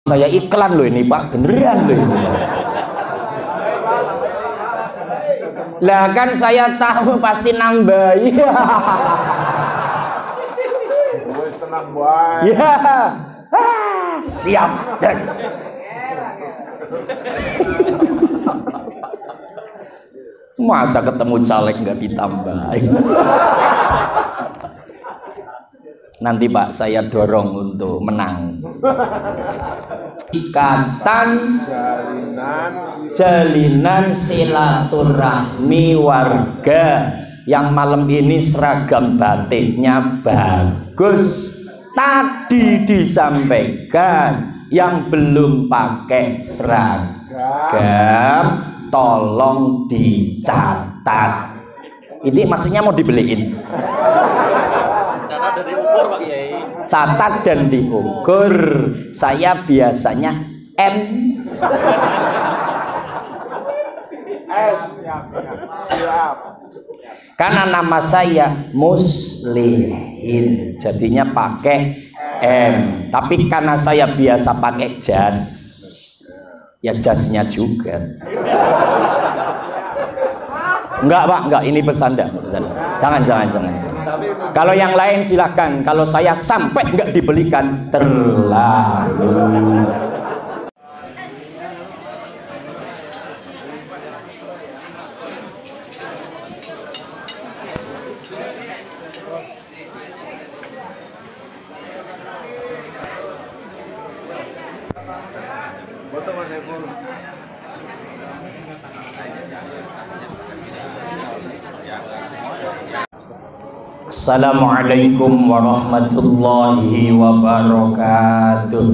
Saya iklan loh ini Pak, beneran loh ini. Lah kan saya tahu pasti nambah. Iya. Wes tenang bae. Ya. Siap dan masa ketemu caleg nggak ditambahin. Nanti Pak saya dorong untuk menang. Ikatan jalinan silaturahmi warga yang malam ini seragam batiknya bagus. Tadi disampaikan yang belum pakai seragam tolong dicatat. Ini maksudnya mau dibeliin. Catat dan diukur Pak Kiai. Catat dan diukur. Saya biasanya M. Siap. Karena nama saya Muslihin, jadinya pakai M. Tapi karena saya biasa pakai jas, ya jasnya juga. Enggak Pak, enggak, ini bercanda. Jangan. Kalau yang lain silahkan. Kalau saya sampai enggak dibelikan terlalu. Assalamualaikum warahmatullahi wabarakatuh.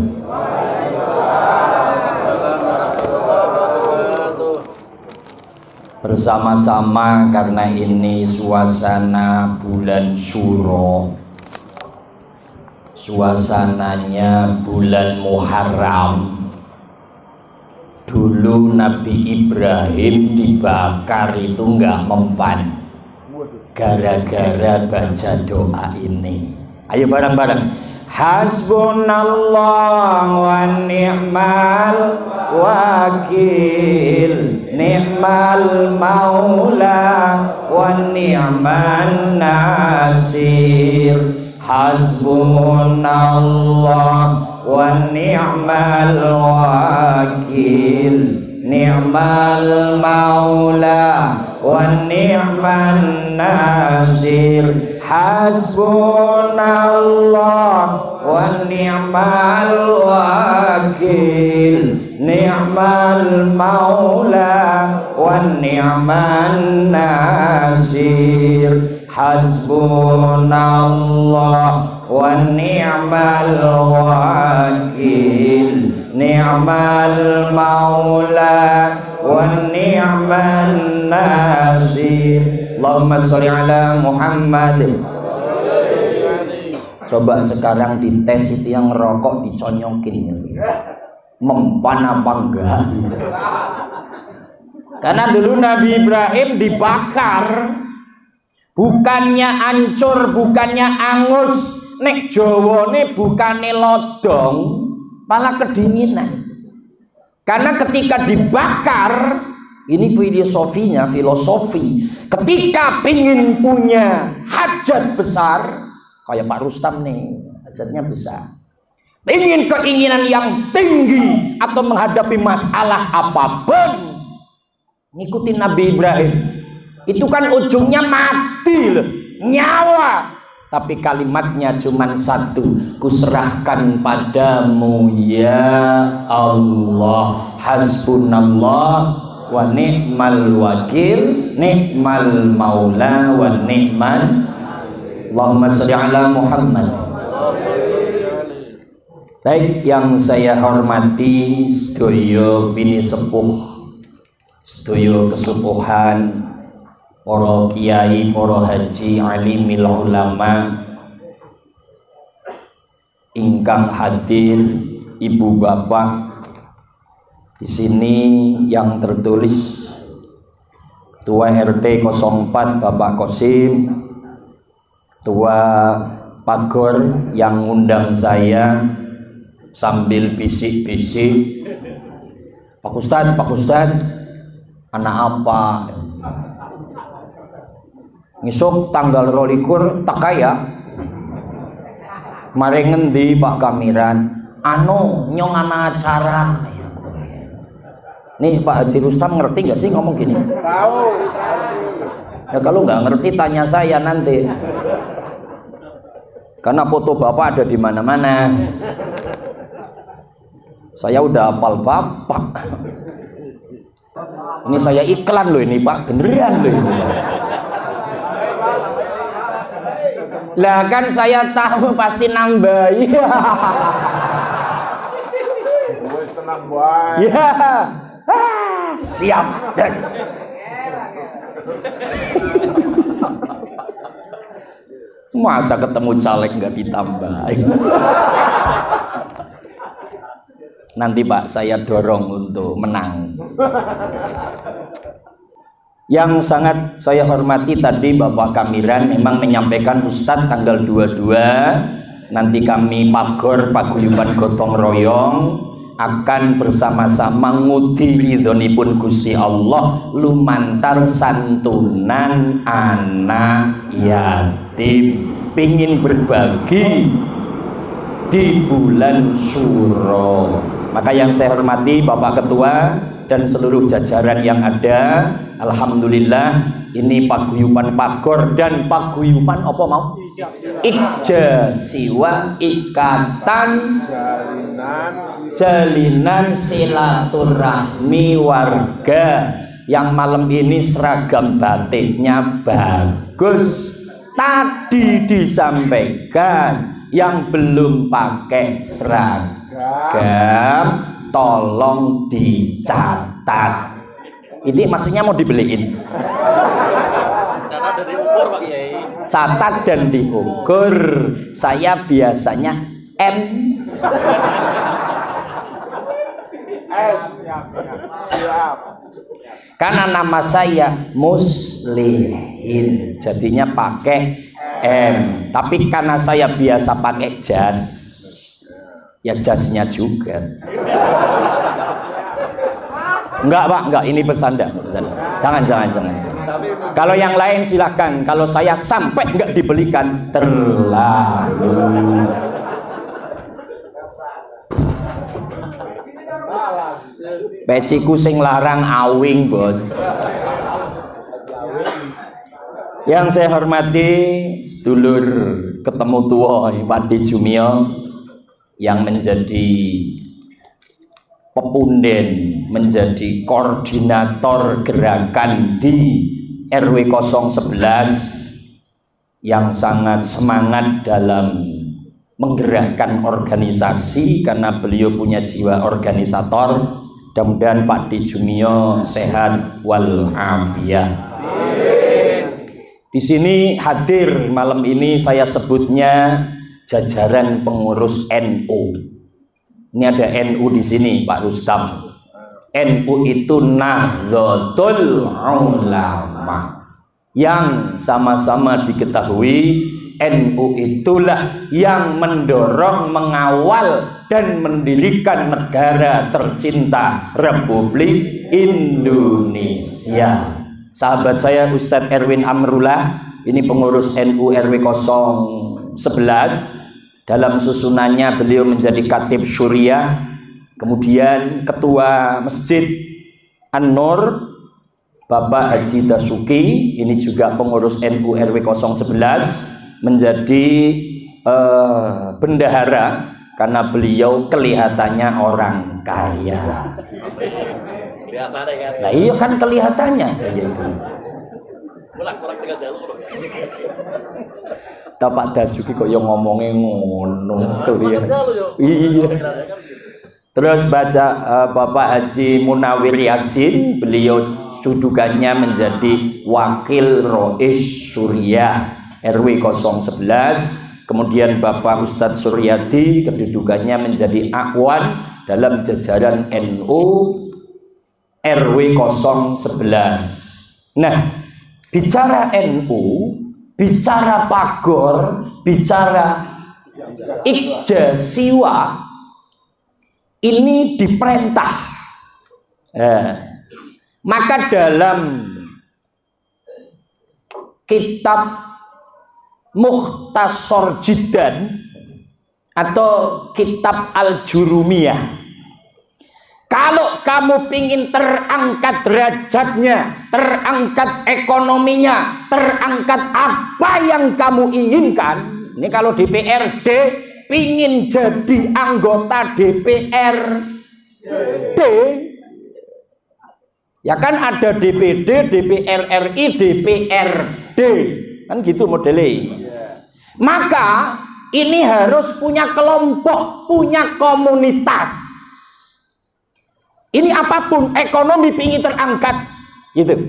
Bersama-sama karena ini suasana bulan Syuro, suasananya bulan Muharram. Dulu Nabi Ibrahim dibakar itu nggak mempan gara-gara baca doa ini. Ayo bareng-bareng. Hasbunallah wa ni'mal wakil, ni'mal maula wa ni'man nasir. Hasbunallah wa ni'mal wakil, ni'mal maula wa ni'man nasir. Hasbunallah wa ni'mal wakil, ni'mal maula wa ni'man nasir. Hasbunallah wa ni'mal wakil, ni'mal maula wa ni'man nasir. Allahumma sholli ala Muhammad. Coba sekarang dites itu yang rokok diconyokin, mempan apa enggak? Karena dulu Nabi Ibrahim dibakar, bukannya hancur, bukannya angus, nek Jawane bukannya lodong, malah kedinginan. Karena ketika dibakar, ini filosofi. Ketika pingin punya hajat besar, kayak Pak Rustam nih, hajatnya besar. Ingin keinginan yang tinggi atau menghadapi masalah apapun, ngikutin Nabi Ibrahim. Itu kan ujungnya mati loh, nyawa. Tapi kalimatnya cuma satu, kuserahkan padamu ya Allah. Hasbunallah wa ni'mal wakil, ni'mal maula wa ni'man. Allahumma sholli ala Muhammad. Baik, yang saya hormati sedaya bini sepuh, sedaya kesepuhan, para kiai, para haji, alimil ulama ingkang hadir, ibu bapak. Di sini yang tertulis Ketua RT 04 Bapak Kosim, Ketua Pagor yang undang saya, sambil bisik-bisik, Pak Ustadz, anak apa? Ngisuk tanggal 22 tak kaya. Mari ngendi Pak Kamiran? Anu nyong ana acara. Nih Pak Haji Rustam ngerti nggak sih ngomong gini? Tahu. Ya kalau nggak ngerti tanya saya nanti. Karena foto Bapak ada di mana-mana. Saya udah hafal Bapak. Ini saya iklan loh ini Pak, beneran loh ini. Lah kan saya tahu pasti nambah. Iya. Wes tenang bae. Ya. Siap. Dan masa ketemu caleg nggak ditambahin. Nanti Pak saya dorong untuk menang. Yang sangat saya hormati tadi Bapak Kamiran memang menyampaikan Ustadz tanggal 22 nanti kami paguyuban gotong royong akan bersama-sama ngudi ridhonipun Gusti Allah lumantar santunan anak yatim, pingin berbagi di bulan Syuro. Maka yang saya hormati Bapak Ketua dan seluruh jajaran yang ada, alhamdulillah ini paguyuban pagor dan paguyuban apa mau? Ijazah ikatan jalinan silaturahmi warga yang malam ini seragam batiknya bagus. Tadi disampaikan yang belum pakai seragam tolong dicatat. Ini maksudnya mau dibeliin. Catat dan diukur Pak Kiai. Catat dan diukur. Saya biasanya M. Siap. Karena nama saya Muslihin, jadinya pakai M. Tapi karena saya biasa pakai jas, ya jasnya juga. Enggak Pak, enggak, ini bercanda. Jangan. Kalau yang lain silahkan. Kalau saya sampai enggak dibelikan terlalu. Peciku sing larang awing bos. Yang saya hormati sedulur ketemu tua Pak Di Jumio yang menjadi pepunden, menjadi koordinator gerakan di RW 011 yang sangat semangat dalam menggerakkan organisasi karena beliau punya jiwa organisator. Mudah-mudahan Pak Di Jumio sehat walafiat. Di sini hadir malam ini saya sebutnya jajaran pengurus NU. Ini ada NU di sini Pak Rustam. NU itu Nahdlatul Ulama. Yang sama-sama diketahui NU itulah yang mendorong, mengawal dan mendirikan negara tercinta Republik Indonesia. Sahabat saya Ustadz Erwin Amrullah, ini pengurus NU RW 011. Dalam susunannya beliau menjadi Khatib Syuriah, kemudian Ketua Masjid An-Nur Bapak Haji Dasuki, ini juga pengurus NU RW 011, menjadi bendahara karena beliau kelihatannya orang kaya. Nah iya kan kelihatannya saja itu. Pak Dasuki kok yang ngomongnya ngono tuh ya. Iya. Terus baca Bapak Haji Munawir Yasin, beliau dudukannya menjadi Wakil Rois Syuriah RW 011. Kemudian Bapak Ustadz Suryadi kedudukannya menjadi Akwan dalam jajaran NU RW 011. Nah, bicara NU, bicara pagor, bicara ijazah, ini diperintah. Maka dalam kitab Mukhtasar Jiddan atau kitab Al-Jurumiyah, kalau kamu pingin terangkat derajatnya, terangkat ekonominya, terangkat apa yang kamu inginkan, ini kalau DPRD pingin jadi anggota DPRD, ya kan ada DPD, DPR RI, DPRD, kan gitu modelnya. Maka ini harus punya kelompok, punya komunitas. Ini apapun, ekonomi pingin terangkat, gitu.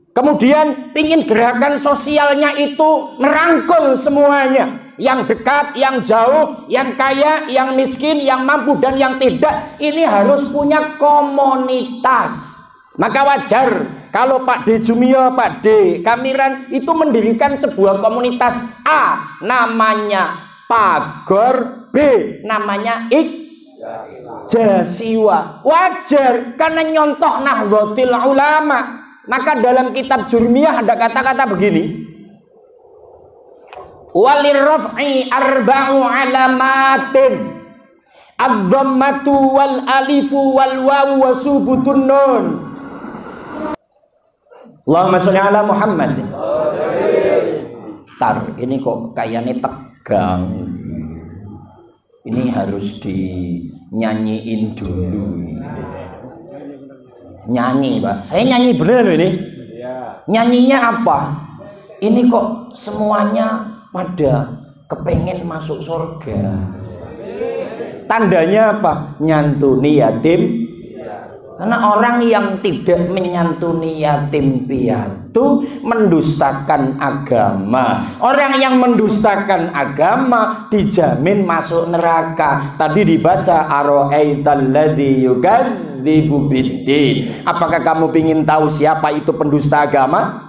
Kemudian pingin gerakan sosialnya itu merangkul semuanya, yang dekat, yang jauh, yang kaya, yang miskin, yang mampu dan yang tidak. Ini harus punya komunitas. Maka wajar kalau Pak D Jumio, Pak D Kamiran itu mendirikan sebuah komunitas A, namanya Pagor, B namanya Jasiwa. Wajar karena nyontoh Nahdlatul Ulama. Maka dalam kitab Jurmiyah ada kata-kata begini, walirraf'i arba'u alamatin, ad-dhammatu wal alifu wal wawu wa subutun nun. Allahumma sholli ala Muhammad. Tar, ini kok kayaknya tegang. Ini harus dinyanyiin dulu. Nyanyi, Pak. Saya nyanyi bener loh ini. Nyanyinya apa? Ini kok semuanya pada kepengen masuk surga. Tandanya apa? Nyantuni yatim. Karena orang yang tidak menyantuni yatim piatu mendustakan agama. Orang yang mendustakan agama dijamin masuk neraka. Tadi dibaca ara'aital ladzi yukadzibu biddin. Apakah kamu ingin tahu siapa itu pendusta agama?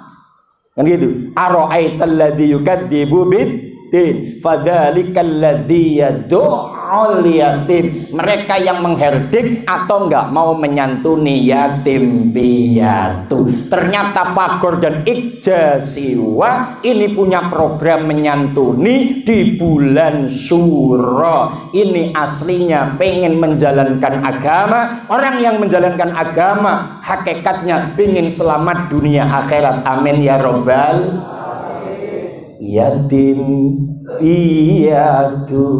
Kan gitu. Ara'aital ladzi yukadzibu biddin fadzalikal ladzi yad'u yatim, mereka yang mengherdik atau enggak mau menyantuni yatim piatu. Ternyata Pagor dan Jasiwa ini punya program menyantuni di bulan Syuro. Ini aslinya pengen menjalankan agama. Orang yang menjalankan agama hakikatnya pengen selamat dunia akhirat. Amin ya robbal. Yatim piatu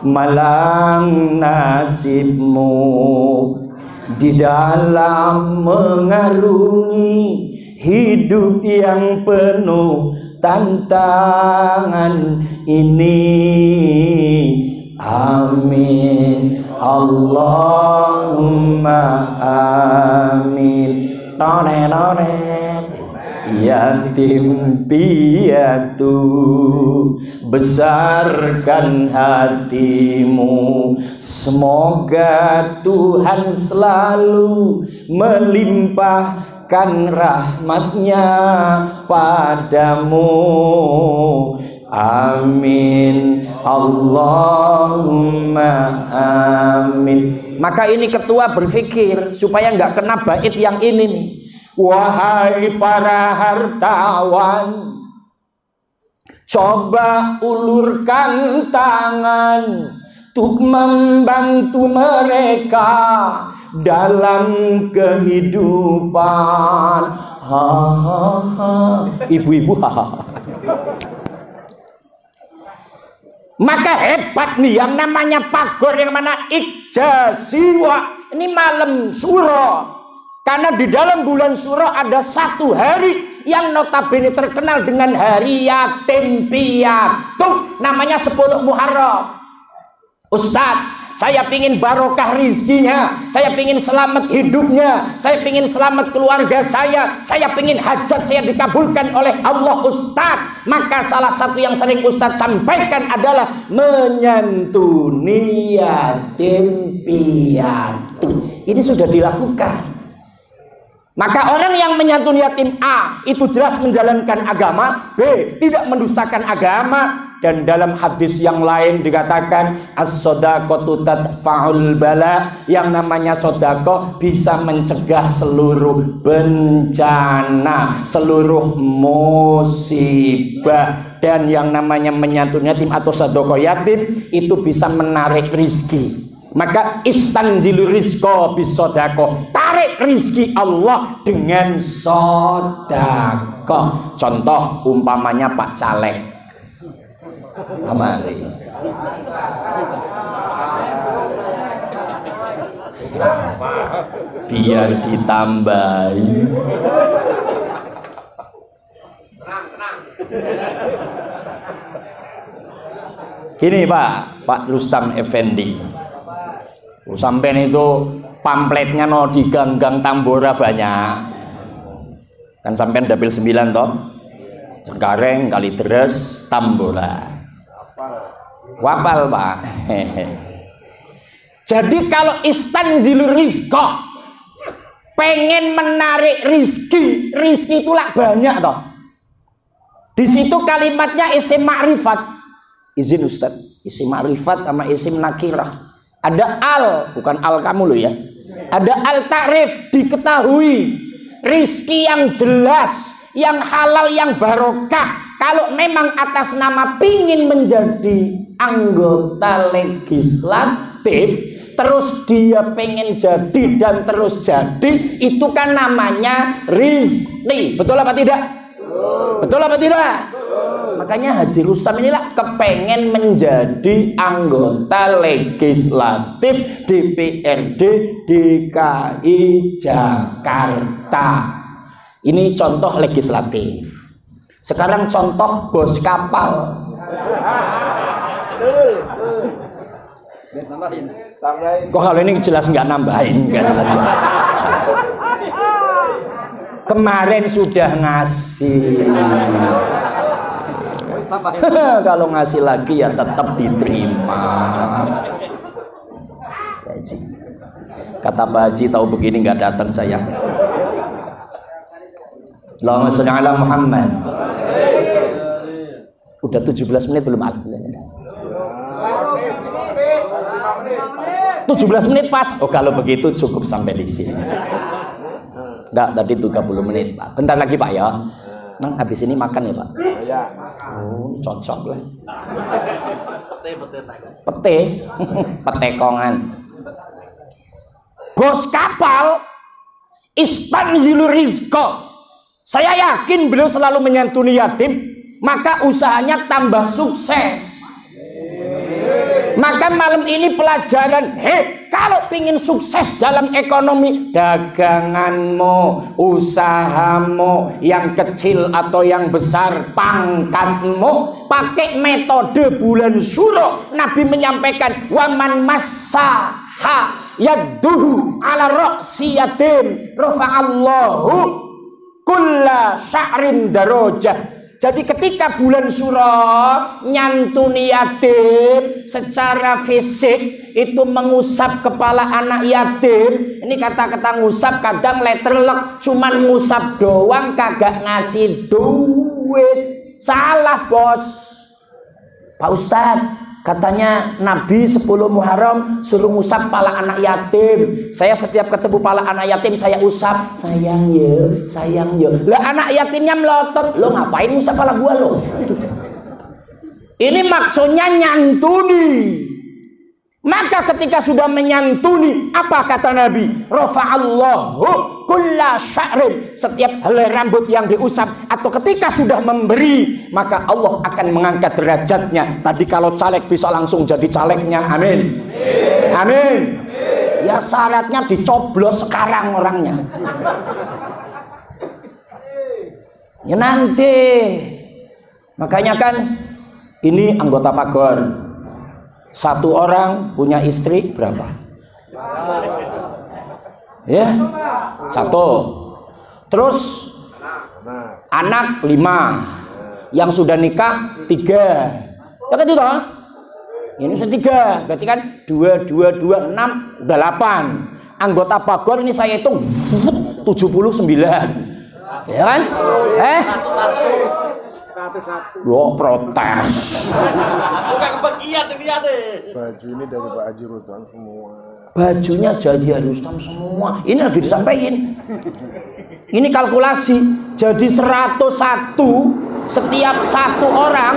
malang nasibmu di dalam mengarungi hidup yang penuh tantangan ini. Amin Allahumma amin. Yatim piatu, besarkan hatimu, semoga Tuhan selalu melimpahkan rahmatnya padamu. Amin Allahumma amin. Maka ini ketua berpikir supaya nggak kena bait yang ini nih. Wahai para hartawan, coba ulurkan tangan untuk membantu mereka dalam kehidupan. Ibu-ibu, maka hebat nih yang namanya Pagor, yang mana Jasiwa. Ini malam Syuro. Karena di dalam bulan Syuro ada satu hari yang notabene terkenal dengan hari yatim piatu, namanya 10 Muharram. Ustadz, saya pingin barokah rizkinya, saya pingin selamat hidupnya, saya pingin selamat keluarga saya pingin hajat saya dikabulkan oleh Allah Ustadz. Maka salah satu yang sering Ustadz sampaikan adalah menyantuni yatim piatu. Ini sudah dilakukan. Maka orang yang menyantuni yatim A itu jelas menjalankan agama, B tidak mendustakan agama, Dan dalam hadis yang lain dikatakan as-shadaqatu tadfa'ul bala, yang namanya sedekah bisa mencegah seluruh bencana, seluruh musibah. Dan yang namanya menyantuni yatim atau sedekah yatim itu bisa menarik rizki. Maka istanzilu rizqa bisedekah, tarik rizki Allah dengan sedekah. Contoh umpamanya Pak Caleg, amali biar ditambahi. Gini Pak Rustam Effendi, sampean itu pamfletnya no di gang-gang Tambora banyak kan, sampean dapil 9 toh, Cengkareng, Kalideres, Tambora, wapal Pak. Jadi kalau istanzilu rizqa, pengen menarik rizki, rizki itulah banyak toh. Di situ kalimatnya isim ma'rifat. Izin Ustaz, isim ma'rifat sama isim nakirah. Ada al, bukan al kamu loh ya. Ada al ta'rif, diketahui. Rizki yang jelas, yang halal, yang barokah. Kalau memang atas nama pingin menjadi anggota legislatif, terus dia pengen jadi dan terus jadi, itu kan namanya rizki. Betul apa tidak? Betul apa tidak? Makanya Haji Rustam inilah kepengen menjadi anggota legislatif DPRD DKI Jakarta. Ini contoh legislatif. Sekarang contoh bos kapal. Kok kalau ini jelas nggak nambahin, nggak jelas. Kemarin sudah ngasih. Kalau ngasih lagi ya tetap diterima. Kata Pak Haji, tahu begini nggak datang saya. Allahumma sholli ala Muhammad. Udah 17 menit belum? 17 menit pas. Oh kalau begitu cukup sampai di sini. Enggak, tadi 30 menit Pak. Bentar lagi Pak ya. Nang habis ini makan ya Pak? Ya. Oh, cocok lah. Pete. Petekongan. Bos kapal istanzilu rizqa. Saya yakin beliau selalu menyantuni yatim, maka usahanya tambah sukses. Maka malam ini pelajaran, kalau pingin sukses dalam ekonomi, daganganmu, usahamu, yang kecil atau yang besar, pangkatmu, pakai metode bulan Syuro. Nabi menyampaikan, waman massaha yadduhu ala ra'si yatim rafa'allahu kulla sya'rin darajah. Jadi ketika bulan Syuro nyantuni yatim secara fisik itu mengusap kepala anak yatim. Ini kata-kata ngusap kadang letterlek, cuman ngusap doang kagak ngasih duit. Salah bos. Pak Ustadz, katanya Nabi 10 Muharram suruh ngusap pala anak yatim. Saya setiap ketemu pala anak yatim saya usap. Sayang ya, sayang ya. Lah anak yatimnya melotot. Lo ngapain ngusap pala gua lo? Ini maksudnya nyantuni. Maka ketika sudah menyantuni, apa kata Nabi? Rafa'allahu kulla sya'rin. Setiap helai rambut yang diusap atau ketika sudah memberi, maka Allah akan mengangkat derajatnya. Tadi kalau caleg bisa langsung jadi calegnya. Amin. Amin. Ya syaratnya dicoblos sekarang orangnya. Ya nanti. Makanya kan ini anggota Pagor. Satu orang punya istri berapa? Ya, 1. Terus anak 5, yang sudah nikah 3. Ya kan itu? Ini sudah 3, berarti kan 2, 2, 2, 6, udah 8. Anggota Pagor ini saya hitung 79. Ya kan? Wah, protes. Bukan kebagian dia deh. Baju ini dari Pak Haji Rustam semua. Bajunya jadi Rustam semua. Ini lagi disampaikan. Ini kalkulasi. Jadi 101 setiap satu orang.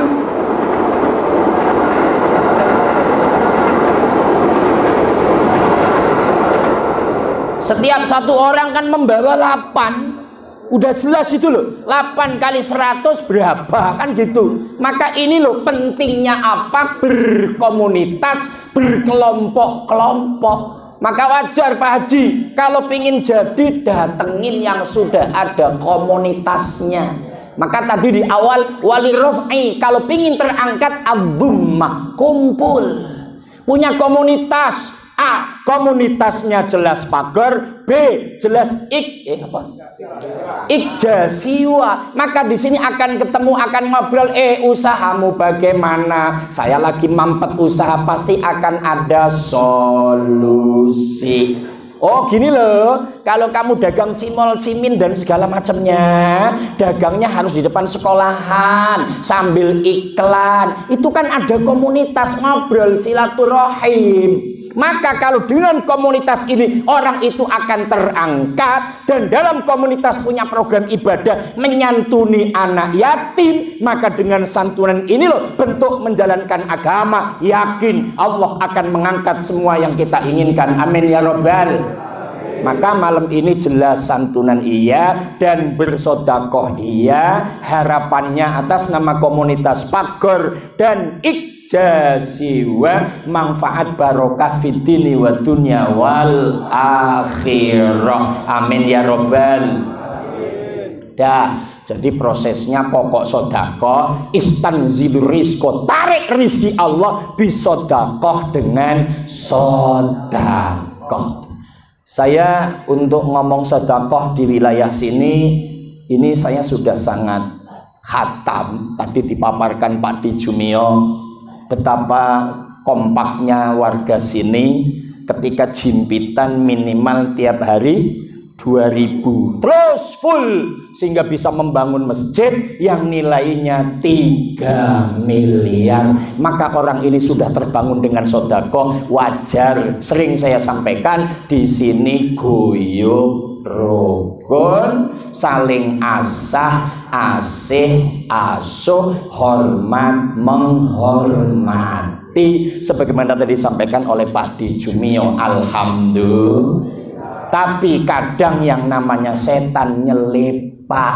Setiap satu orang kan membawa 8. Udah jelas itu loh, 8 kali 100 berapa kan gitu. Maka ini loh pentingnya apa, berkomunitas, berkelompok-kelompok. Maka wajar Pak Haji kalau pingin jadi datengin yang sudah ada komunitasnya. Maka tadi di awal wali rof'i, kalau pingin terangkat ad-dhummah, kumpul, punya komunitas. A, komunitasnya jelas pagar. B, jelas ikjasiwa. Maka di sini akan ketemu, akan ngobrol. Usahamu bagaimana? Saya lagi mampet usaha, pasti akan ada solusi. Oh gini loh, kalau kamu dagang cimol, cimin dan segala macamnya, dagangnya harus di depan sekolahan sambil iklan. Itu kan ada komunitas, ngobrol, silaturahim. Maka kalau dengan komunitas ini orang itu akan terangkat, dan dalam komunitas punya program ibadah menyantuni anak yatim, maka dengan santunan ini loh bentuk menjalankan agama. Yakin Allah akan mengangkat semua yang kita inginkan. Amin ya robbal. Maka malam ini jelas santunan iya dan bersodakoh iya. Harapannya atas nama komunitas pagar dan ikjasiwa, manfaat barokah fid dini wa dunya wal akhirah. Amin ya robbal. Jadi prosesnya pokok sodakoh, istanzilur rizqo, tarik rizki Allah bisodakoh dengan sodakoh. Saya untuk ngomong sedekah di wilayah sini, ini saya sudah sangat khatam. Tadi dipaparkan Pak Dijumio betapa kompaknya warga sini ketika jimpitan minimal tiap hari 2.000 terus full, sehingga bisa membangun masjid yang nilainya 3 miliar. Maka orang ini sudah terbangun dengan sedekah. Wajar, sering saya sampaikan di sini guyub rukun, saling asah asih asuh, hormat menghormati, sebagaimana tadi disampaikan oleh Pak Dijumio. Alhamdulillah. Tapi kadang yang namanya setan nyelip, Pak.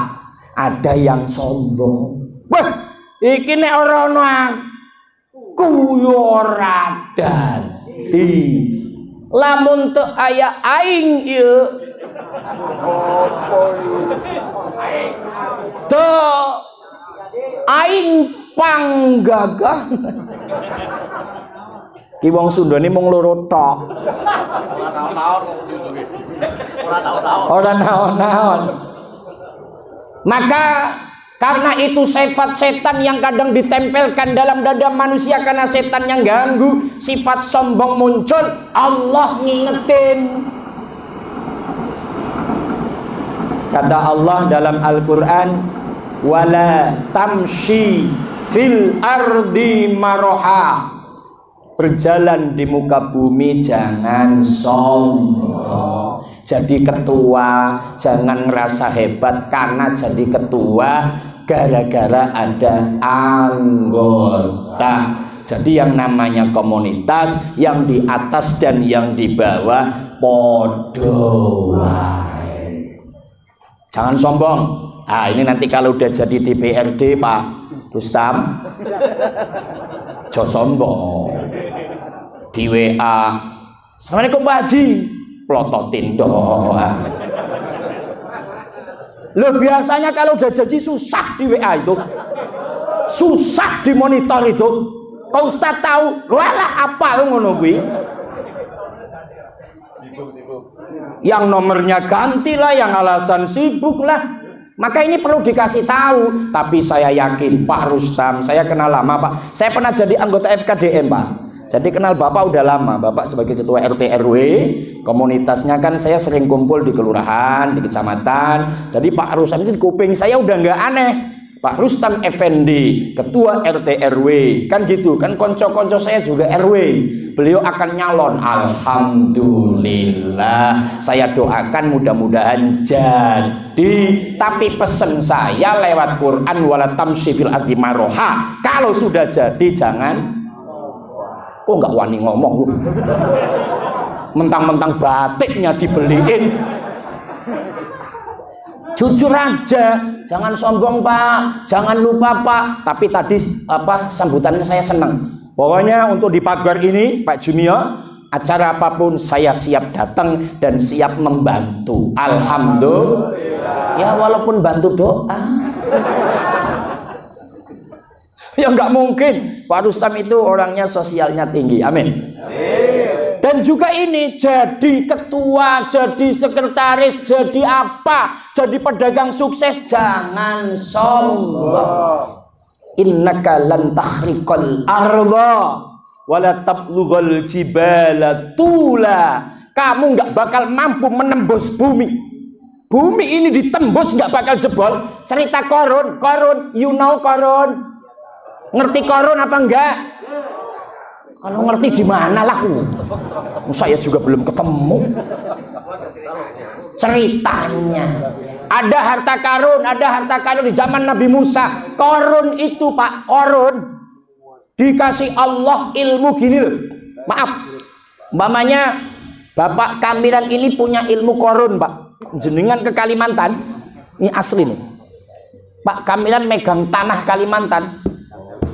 Ada yang sombong. Wah, iki nek ora ono aku yo ora dadi. Lamun teu aya aing ieu. Teu aing panggagah. Ki wong Sunda ni mung loro tok. Ora naon-naon. Maka karena itu sifat setan yang kadang ditempelkan dalam dada manusia karena setan yang ganggu, sifat sombong muncul, Allah ngingetin. Kata Allah dalam Al-Qur'an, wala tamshi fil ardi maroha. Berjalan di muka bumi jangan sombong. Jadi ketua jangan ngerasa hebat karena jadi ketua gara-gara ada anggota. Jadi yang namanya komunitas, yang di atas dan yang di bawah podo wae. Jangan sombong. Ah, ini nanti kalau udah jadi DPRD Pak Rustam, jo sombong. Di WA, assalamualaikum Pak Haji, plototin doang. Loh, biasanya kalau udah jadi susah di WA itu, susah di monitor itu. Kau Ustaz tahu, walah apal ngono kuwi. Yang nomornya ganti lah, yang alasan sibuk lah. Maka ini perlu dikasih tahu. Tapi saya yakin Pak Rustam, saya kenal lama Pak. Saya pernah jadi anggota FKDM Pak. Jadi kenal Bapak udah lama. Bapak sebagai ketua RT RW, komunitasnya kan saya sering kumpul di kelurahan, di kecamatan. Jadi Pak Rustam itu di kuping saya udah nggak aneh. Pak Rustam Effendi, ketua RT RW, kan gitu, kan konco-konco saya juga RW. Beliau akan nyalon. Alhamdulillah, saya doakan mudah-mudahan jadi. Tapi pesan saya lewat Quran, wala tamshi fil ardi maroha. Kalau sudah jadi jangan. Kok nggak wani ngomong lu? Mentang-mentang batiknya dibeliin. Jujur aja, jangan sombong Pak, jangan lupa Pak. Tapi tadi sambutannya saya senang. Pokoknya untuk di pagar ini Pak Jumio, acara apapun saya siap datang dan siap membantu. Alhamdulillah. Ya walaupun bantu doa. Ya nggak mungkin. Pak Rustam itu orangnya sosialnya tinggi. Amin. Dan juga ini jadi ketua, jadi sekretaris, jadi apa, jadi pedagang sukses, jangan sombong. Innaka lan tahriqal arda wala tablughal jibala tula. Kamu nggak bakal mampu menembus bumi. Bumi ini ditembus nggak bakal jebol. Cerita Korun, you know Korun. Ngerti Korun apa enggak? Kalau ngerti di mana lah? Saya juga belum ketemu ceritanya. Ada harta karun di zaman Nabi Musa. Korun itu Pak, Korun dikasih Allah ilmu gini loh. Maaf, umpamanya Bapak Kamilan ini punya ilmu korun Pak. Jenengan ke Kalimantan, ini asli nih. Pak Kamilan megang tanah Kalimantan.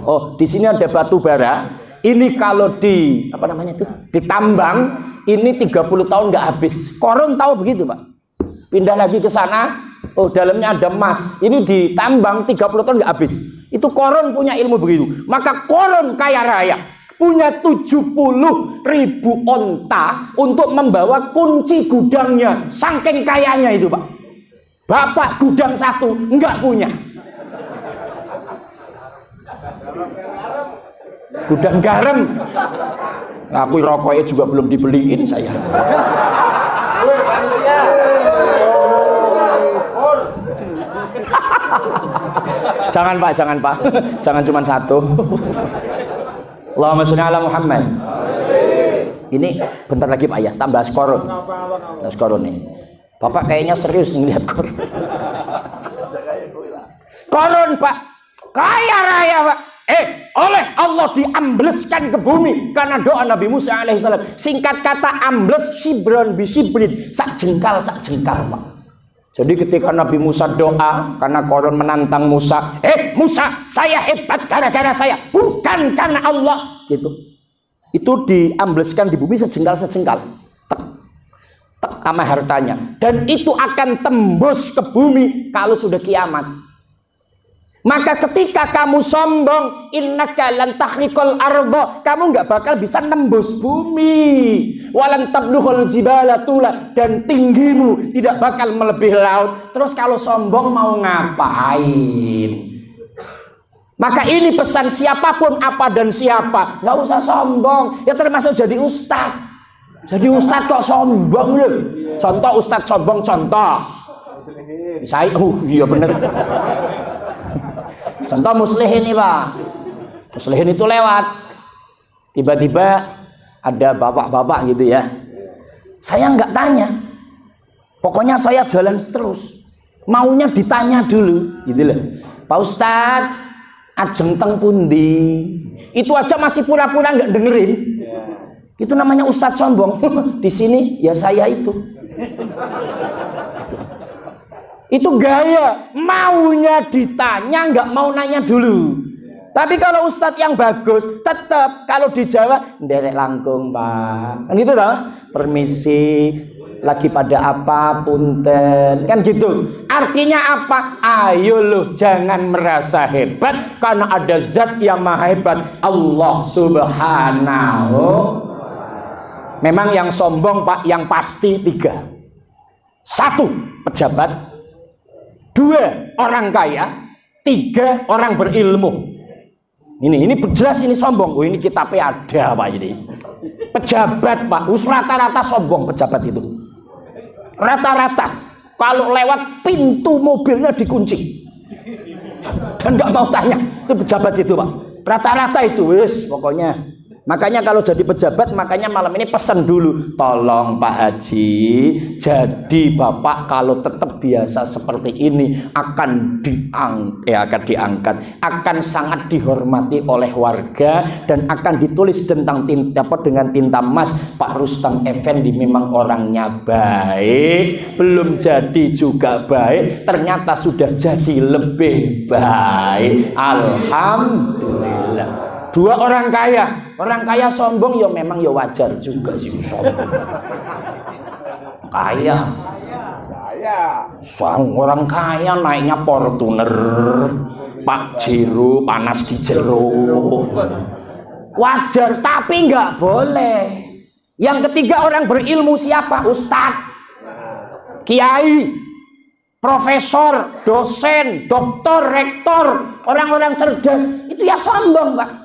Oh, di sini ada batu bara. Ini kalau ditambang, ini 30 tahun nggak habis. Korun tahu begitu Pak. Pindah lagi ke sana, oh dalamnya ada emas. Ini ditambang 30 tahun nggak habis. Itu Korun punya ilmu begitu. Maka Korun kaya raya, punya 70.000 onta untuk membawa kunci gudangnya. Saking kayanya itu Pak. Bapak gudang satu nggak punya. Gudang garam. Aku rokoknya juga belum dibeliin saya. Jangan Pak, jangan cuma satu. Allahumma sholli ala Muhammad. Ini bentar lagi Pak ya, tambah skorun. Skorun nih. Bapak kayaknya serius ngelihat korun. Korun Pak, kaya raya Pak. Oleh Allah diambleskan ke bumi karena doa Nabi Musa alaihissalam. Singkat kata ambles, shibron bisibrin, sak jengkal Pak. Jadi ketika Nabi Musa doa karena Korun menantang Musa, Musa, saya hebat gara-gara saya, bukan karena Allah, gitu. Itu diambleskan di bumi sejengkal. Tek sama hartanya. Dan itu akan tembus ke bumi kalau sudah kiamat. Maka ketika kamu sombong, innaka lan tahriqal arda, kamu nggak bakal bisa nembus bumi. Walan tablughal jibala tula, dan tinggimu tidak bakal melebihi laut. Terus kalau sombong mau ngapain? Maka ini pesan siapapun apa dan siapa, nggak usah sombong. Ya termasuk jadi ustadz. Jadi ustadz kok sombong loh. Contoh ustadz sombong, contoh. Saya, iya bener. Contoh muslihin nih Pak. Muslihin itu lewat. Tiba-tiba ada bapak-bapak gitu ya. Saya nggak tanya. Pokoknya saya jalan terus. Maunya ditanya dulu gitu loh. Pak Ustadz, ajeng teng pundi? Itu aja masih pura-pura nggak dengerin. Itu namanya ustadz sombong. Di sini ya saya itu. Itu gaya, maunya ditanya, nggak mau nanya dulu. Tapi kalau ustadz yang bagus, tetap kalau dijawab, nderek langkung Pak. Kan gitu toh? Permisi, lagi pada apa, punten. Kan gitu. Artinya apa? Ayo loh, jangan merasa hebat, karena ada zat yang maha hebat, Allah subhanahu. Memang yang sombong Pak, yang pasti 3. 1, pejabat. 2, orang kaya. 3, orang berilmu. Ini jelas ini sombong. Oh, ini kitabnya ada Pak ini. Pejabat Pak, rata-rata sombong pejabat itu. Rata-rata. Kalau lewat pintu mobilnya dikunci. Dan nggak mau tanya. Itu pejabat itu Pak. Rata-rata itu wis pokoknya. Makanya kalau jadi pejabat, makanya malam ini pesan dulu, tolong Pak Haji, jadi Bapak kalau tetap biasa seperti ini akan diangkat, akan sangat dihormati oleh warga dan akan ditulis dengan tinta emas, Pak Rustam Effendi memang orangnya baik, belum jadi juga baik, ternyata sudah jadi lebih baik. Alhamdulillah. Dua orang kaya sombong ya memang ya wajar juga sih sombong. Kaya. Orang kaya naiknya Fortuner, Pak Jero panas di jero. Wajar, tapi nggak boleh. Yang ketiga orang berilmu siapa? Ustadz, kiai, profesor, dosen, doktor, rektor, orang-orang cerdas itu ya sombong Pak.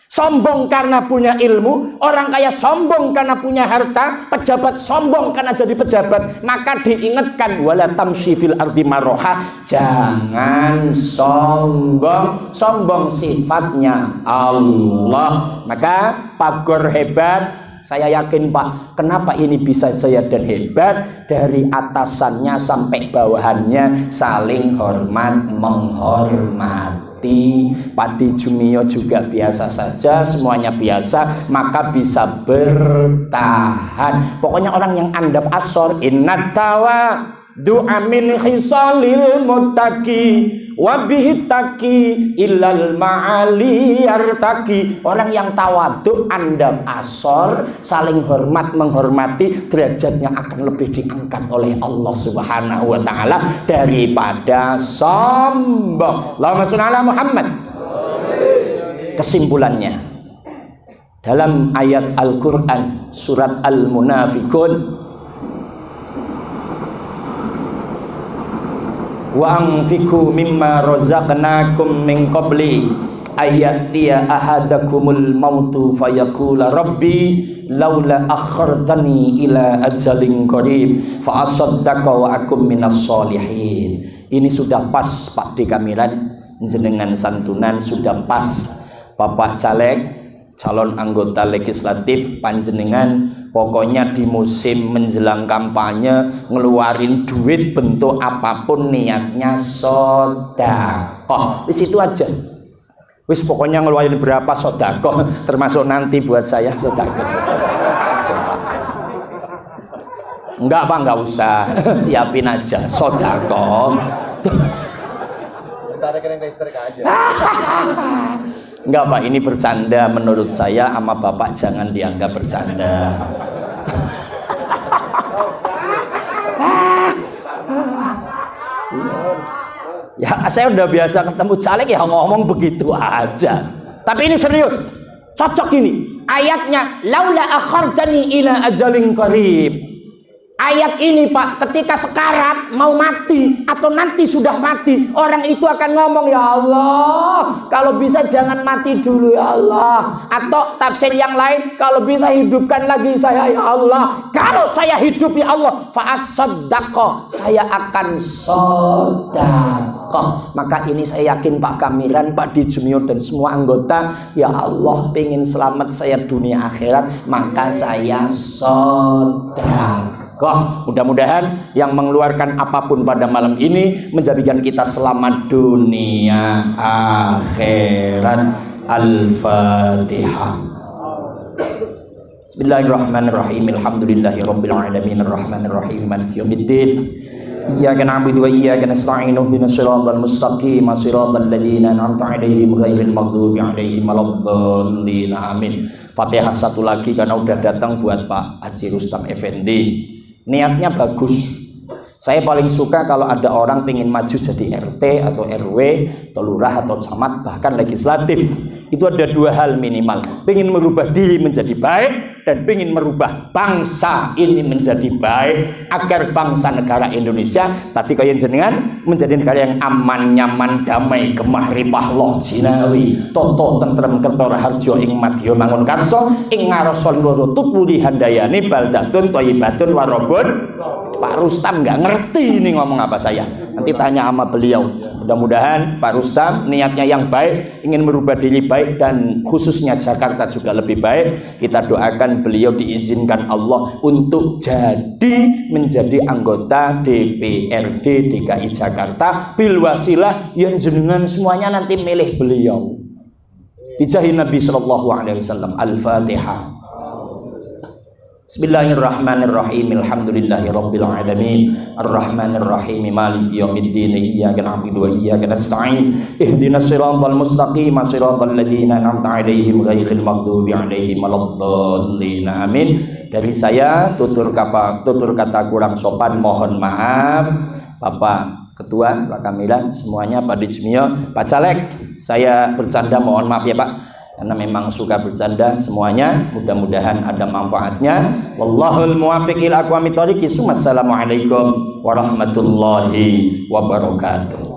Sombong karena punya ilmu, orang kaya sombong karena punya harta, pejabat sombong karena jadi pejabat. Maka diingatkan wala tamshi fil ardi maroha, jangan sombong. Sombong sifatnya Allah. Maka pagor hebat, saya yakin Pak, kenapa ini bisa jaya dan hebat? Dari atasannya sampai bawahannya saling hormat menghormati. Padi Jumio juga biasa saja, semuanya biasa, maka bisa bertahan. Pokoknya orang yang andap asor, innat tawa du'a min khisalil muttaqi wa bihi taqi illal ma'ali yartaqi. Orang yang tawadhu, andap asor, saling hormat menghormati, derajatnya akan lebih diangkat oleh Allah Subhanahu wa taala daripada sombong. Allahumma shalli ala Muhammad. Kesimpulannya, dalam ayat Al-Qur'an surat Al-Munafiqun, wa anfiqu mimma razaqnakum min qabli ayatiya ahadakumul mautu fayaqula rabbi laula akhartani ila ajalin qarib fa asaddaqa wa akum minas solihin. Ini sudah pas Pak D. Kamilan, jenengan santunan sudah pas. Bapak caleg, calon anggota legislatif panjenengan, pokoknya di musim menjelang kampanye ngeluarin duit bentuk apapun, niatnya sedekah. Wis itu aja. Wis pokoknya ngeluarin berapa sedekah, termasuk nanti buat saya sedekah. Enggak Pak, enggak usah. Siapin aja sedekah. Minta rekening listrik aja. Enggak Pak, ini bercanda menurut saya, sama Bapak jangan dianggap bercanda. Ya saya udah biasa ketemu caleg ya ngomong begitu aja. Tapi ini serius, cocok ini. Ayatnya laula akhartani ila ajalin qarib. Ayat ini Pak, ketika sekarat mau mati atau nanti sudah mati, orang itu akan ngomong, ya Allah, kalau bisa jangan mati dulu ya Allah. Atau tafsir yang lain, kalau bisa hidupkan lagi saya ya Allah. Kalau saya hidup ya Allah, fa'asaddaqa, saya akan sedekah. Maka ini saya yakin Pak Kamilan, Pak Dijumio dan semua anggota, ya Allah pengen selamat saya dunia akhirat, maka saya sedekah. Mudah-mudahan yang mengeluarkan apapun pada malam ini menjadikan kita selamat dunia akhirat. Al-Fatihah. Bismillahirrahmanirrahim. Alhamdulillahirabbil alamin arrahmanir rahim maliki yaumiddin. Iyyaka na'budu wa iyyaka nasta'in ihdinas siratal mustaqim siratal ladzina an'amta 'alaihim ghairil maghdubi 'alaihim waladdallin. Amin. Fatihah satu lagi karena udah datang buat Pak Haji Rustam Effendi. Niatnya bagus. Saya paling suka kalau ada orang pengen maju jadi RT atau RW atau lurah atau camat bahkan legislatif. Itu ada dua hal minimal. Pengen merubah diri menjadi baik dan pengen merubah bangsa ini menjadi baik agar bangsa negara Indonesia tadi kaya jenengan menjadi negara yang aman, nyaman, damai, gemah ripah loh jinawi toto tentrem kertora harjo ing madya mangun karso ing ngarasa loro tutwuri handayani baldatun thayyibatun warobun Pak Rustam nggak ngerti ini ngomong apa saya. Nanti tanya sama beliau. Mudah-mudahan Pak Rustam niatnya yang baik, ingin merubah diri baik dan khususnya Jakarta juga lebih baik. Kita doakan beliau diizinkan Allah untuk menjadi anggota DPRD DKI Jakarta bil wasilah yang jenengan semuanya nanti milih beliau. Bijahi Nabi sallallahu alaihi wasallam. Al-Fatihah. Bismillahirrahmanirrahim. Alhamdulillahirabbil alamin. Arrahmanirrahim. Maliki yaumiddin. Iyyaka na'budu wa iyyaka nasta'in. Ihdinas siratal mustaqim. Shiratal ladzina an'amta 'alaihim ghairil maghdubi 'alaihim waladdallin. Amin. Dari saya tutur kata kurang sopan mohon maaf. Bapak Ketua, Pak Kamilan, semuanya, Pak Dijmio, Pak Caleg, saya bercanda mohon maaf ya Pak. Karena memang suka bercanda semuanya, mudah-mudahan ada manfaatnya. Wallahul muwaffiq ila aqwamit thoriq. Assalamualaikum warahmatullahi wabarakatuh.